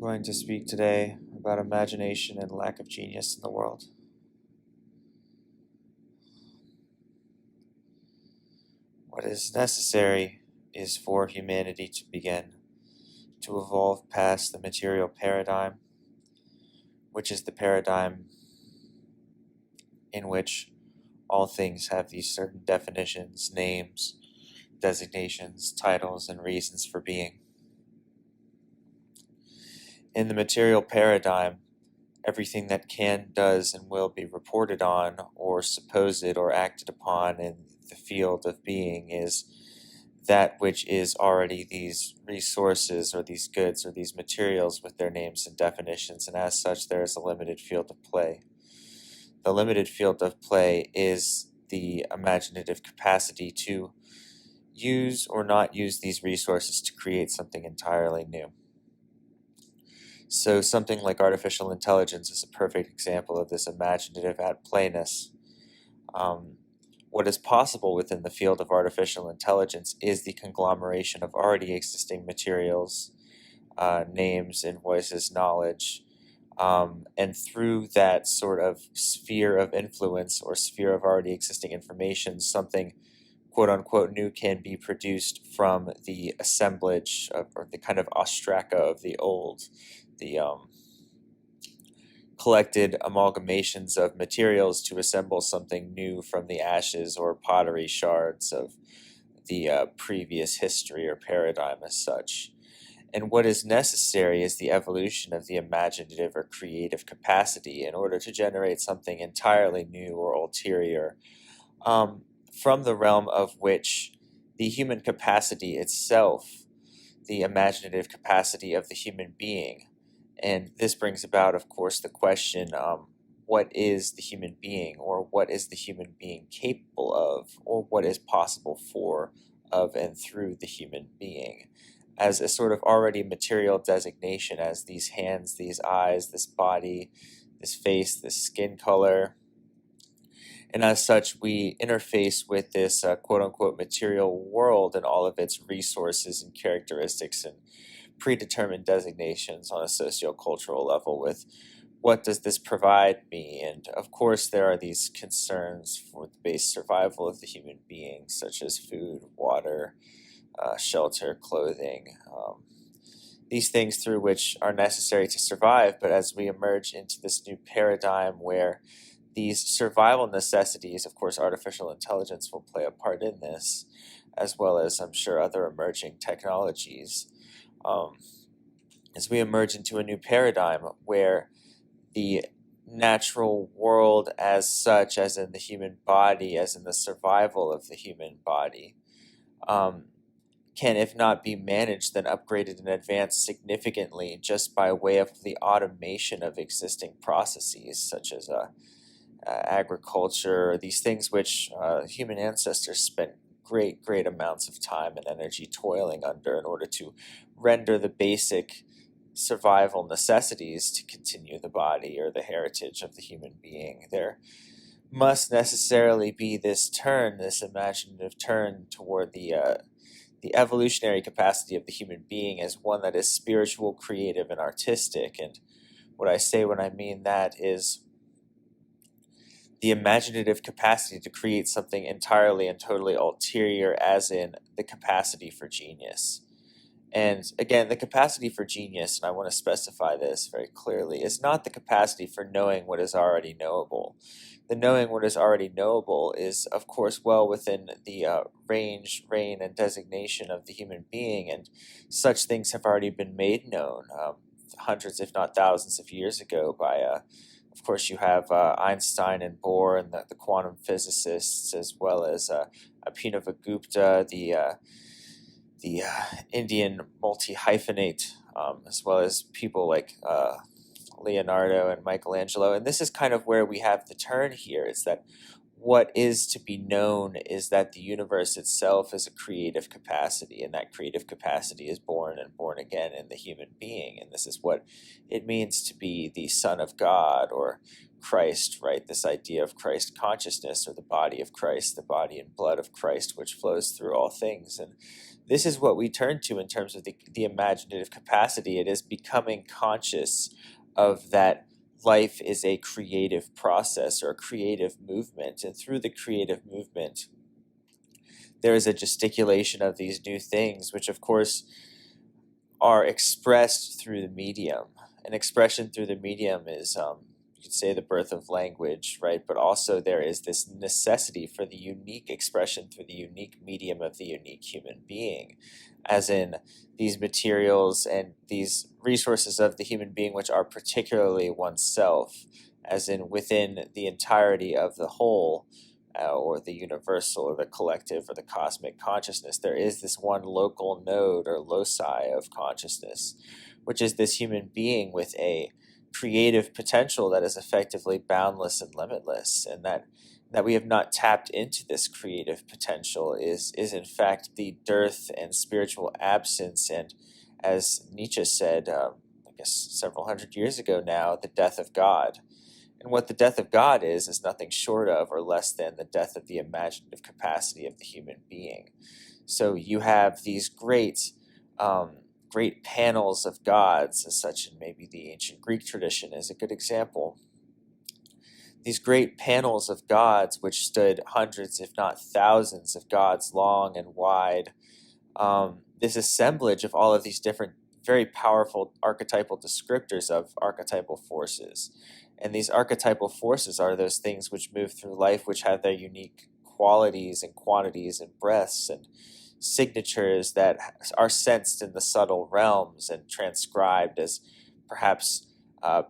I'm going to speak today about imagination and lack of genius in the world. What is necessary is for humanity to begin to evolve past the material paradigm, which is the paradigm in which all things have these certain definitions, names, designations, titles, and reasons for being. In the material paradigm, everything that can, does, and will be reported on, or supposed or acted upon in the field of being is that which is already these resources or these goods or these materials with their names and definitions, and as such there is a limited field of play. The limited field of play is the imaginative capacity to use or not use these resources to create something entirely new. So something like artificial intelligence is a perfect example of this imaginative at playness. What is possible within the field of artificial intelligence is the conglomeration of already existing materials, names, invoices, knowledge, and through that sort of sphere of influence or sphere of already existing information, something quote-unquote new can be produced from the assemblage of, or the kind of ostraca of the old, the collected amalgamations of materials to assemble something new from the ashes or pottery shards of the previous history or paradigm as such. And what is necessary is the evolution of the imaginative or creative capacity in order to generate something entirely new or ulterior, from the realm of which the human capacity itself, the imaginative capacity of the human being. And this brings about, of course, the question, what is the human being, or what is the human being capable of, or what is possible for, of, and through the human being, as a sort of already material designation, as these hands, these eyes, this body, this face, this skin color. And as such, we interface with this quote-unquote material world and all of its resources and characteristics and predetermined designations on a sociocultural level with what does this provide me? And of course, there are these concerns for the base survival of the human being, such as food, water, shelter, clothing, these things through which are necessary to survive. But as we emerge into this new paradigm where these survival necessities, of course, artificial intelligence will play a part in this, as well as I'm sure other emerging technologies, as we emerge into a new paradigm where the natural world as such, as in the human body, as in the survival of the human body, can, if not be managed, then upgraded and advanced significantly just by way of the automation of existing processes, such as agriculture, these things which human ancestors spent great amounts of time and energy toiling under in order to render the basic survival necessities to continue the body or the heritage of the human being. There must necessarily be this turn, this imaginative turn toward the evolutionary capacity of the human being as one that is spiritual, creative, and artistic. And what I say when I mean that is the imaginative capacity to create something entirely and totally ulterior, as in the capacity for genius. And again, the capacity for genius, and I want to specify this very clearly, is not the capacity for knowing what is already knowable. The knowing what is already knowable is, of course, well within the range, reign, and designation of the human being, and such things have already been made known hundreds, if not thousands of years ago by of course, you have Einstein and Bohr and the quantum physicists, as well as Abhinavagupta, the Indian multi-hyphenate, as well as people like Leonardo and Michelangelo. And this is kind of where we have the turn here, is that what is to be known is that the universe itself is a creative capacity, and that creative capacity is born and born again in the human being. And this is what it means to be the Son of God, or Christ, right? This idea of Christ consciousness, or the body of Christ, the body and blood of Christ, which flows through all things. And this is what we turn to in terms of the imaginative capacity. It is becoming conscious of that life is a creative process or a creative movement. And through the creative movement, there is a gesticulation of these new things, which of course are expressed through the medium. An expression through the medium is, you could say, the birth of language, right? But also there is this necessity for the unique expression through the unique medium of the unique human being, as in these materials and these resources of the human being, which are particularly oneself, as in within the entirety of the whole, or the universal, or the collective, or the cosmic consciousness. There is this one local node or loci of consciousness, which is this human being with a creative potential that is effectively boundless and limitless. And that we have not tapped into this creative potential is in fact the dearth and spiritual absence, and as Nietzsche said, I guess several hundred years ago now, the death of God. And what the death of God is nothing short of or less than the death of the imaginative capacity of the human being. So you have these great panels of gods, as such in maybe the ancient Greek tradition is a good example. These great panels of gods, which stood hundreds, if not thousands, of gods long and wide. This assemblage of all of these different, very powerful archetypal descriptors of archetypal forces. And these archetypal forces are those things which move through life, which have their unique qualities and quantities and breaths and signatures that are sensed in the subtle realms and transcribed as perhaps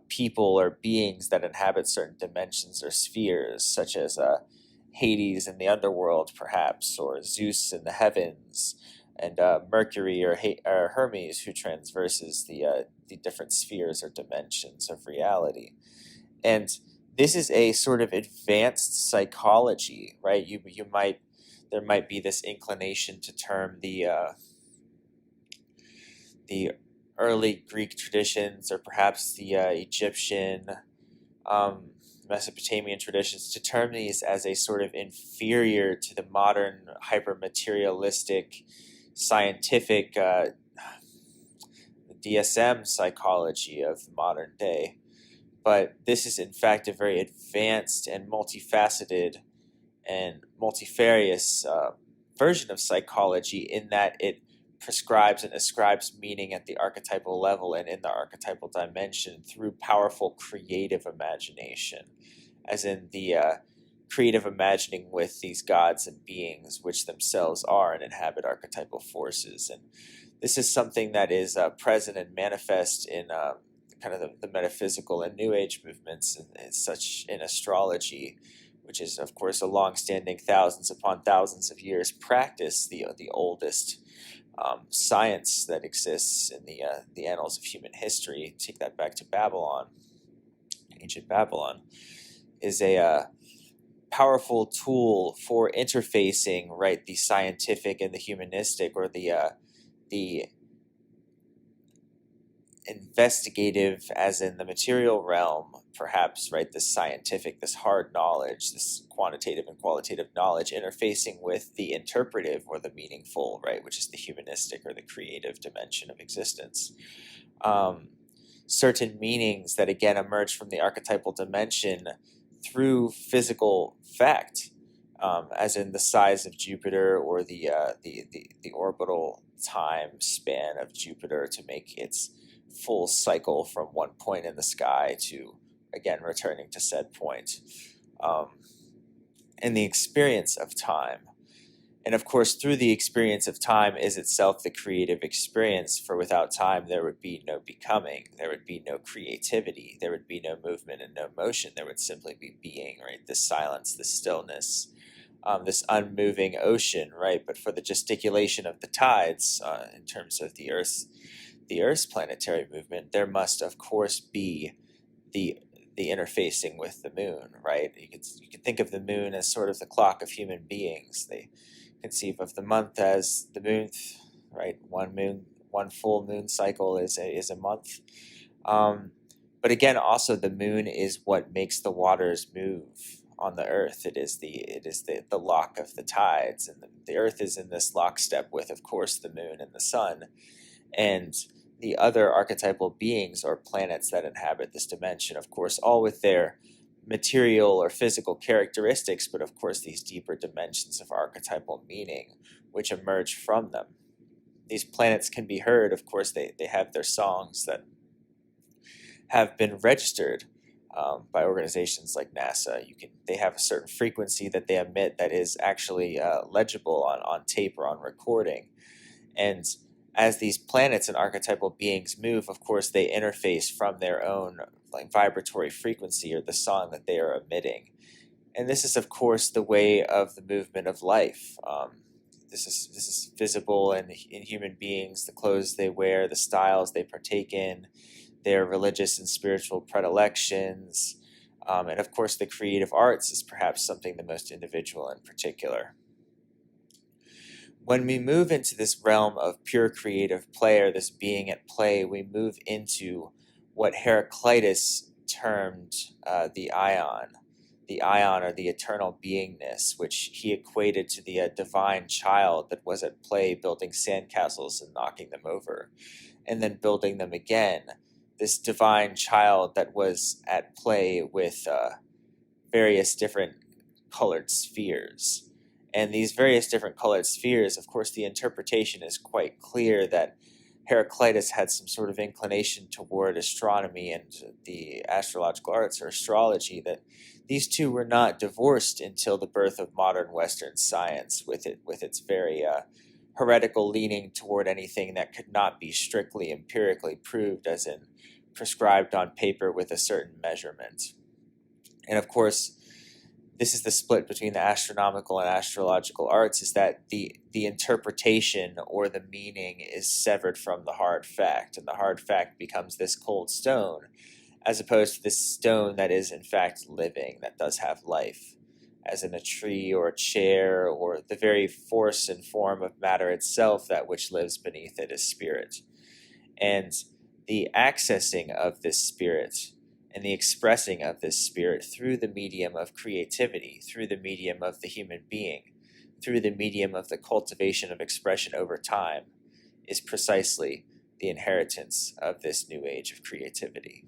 people or beings that inhabit certain dimensions or spheres, such as Hades in the underworld, perhaps, or Zeus in the heavens, and Mercury or Hermes, who transverses the different spheres or dimensions of reality. And this is a sort of advanced psychology, right? There might be this inclination to term the early Greek traditions, or perhaps the Egyptian, Mesopotamian traditions, to term these as a sort of inferior to the modern hyper-materialistic, scientific DSM psychology of the modern day. But this is in fact a very advanced and multifaceted and multifarious version of psychology, in that it prescribes and ascribes meaning at the archetypal level and in the archetypal dimension through powerful creative imagination, as in the creative imagining with these gods and beings which themselves are and inhabit archetypal forces. And this is something that is present and manifest in kind of the metaphysical and New Age movements, and such in astrology, which is, of course, a long-standing thousands upon thousands of years practice, the oldest science that exists in the annals of human history. Take that back to Babylon. Ancient Babylon is a powerful tool for interfacing, right, the scientific and the humanistic, or the investigative, as in the material realm, perhaps, right, this scientific, this hard knowledge, this quantitative and qualitative knowledge, interfacing with the interpretive or the meaningful, right, which is the humanistic or the creative dimension of existence. Certain meanings that again emerge from the archetypal dimension through physical fact, as in the size of Jupiter, or the orbital time span of Jupiter to make its full cycle from one point in the sky to, again, returning to said point, and the experience of time. And of course, through the experience of time is itself the creative experience, for without time there would be no becoming, there would be no creativity, there would be no movement and no motion, there would simply be being, right? This silence, this stillness, this unmoving ocean, right? But for the gesticulation of the tides, in terms of the Earth's planetary movement, there must, of course, be the the interfacing with the moon, right? You could think of the moon as sort of the clock of human beings. They conceive of the month as the moon, right? One full moon cycle is a month. But again, also the moon is what makes the waters move on the earth. It is the lock of the tides, and the earth is in this lockstep with, of course, the moon and the sun, and the other archetypal beings or planets that inhabit this dimension, of course, all with their material or physical characteristics, but of course these deeper dimensions of archetypal meaning which emerge from them. These planets can be heard, of course, they have their songs that have been registered by organizations like NASA. They have a certain frequency that they emit that is actually legible on tape or on recording. And as these planets and archetypal beings move, of course, they interface from their own like vibratory frequency or the song that they are emitting. And this is, of course, the way of the movement of life. This is visible in human beings, the clothes they wear, the styles they partake in, their religious and spiritual predilections, and of course the creative arts is perhaps something the most individual in particular. When we move into this realm of pure creative play, or this being at play, we move into what Heraclitus termed the ion or the eternal beingness, which he equated to the divine child that was at play building sandcastles and knocking them over, and then building them again. This divine child that was at play with various different colored spheres. And these various different colored spheres, of course, the interpretation is quite clear that Heraclitus had some sort of inclination toward astronomy and the astrological arts or astrology, that these two were not divorced until the birth of modern Western science, with its very heretical leaning toward anything that could not be strictly empirically proved, as in prescribed on paper with a certain measurement. And of course, this is the split between the astronomical and astrological arts, is that the interpretation or the meaning is severed from the hard fact, and the hard fact becomes this cold stone, as opposed to this stone that is in fact living, that does have life, as in a tree or a chair, or the very force and form of matter itself, that which lives beneath it is spirit. And the accessing of this spirit and the expressing of this spirit through the medium of creativity, through the medium of the human being, through the medium of the cultivation of expression over time, is precisely the inheritance of this new age of creativity.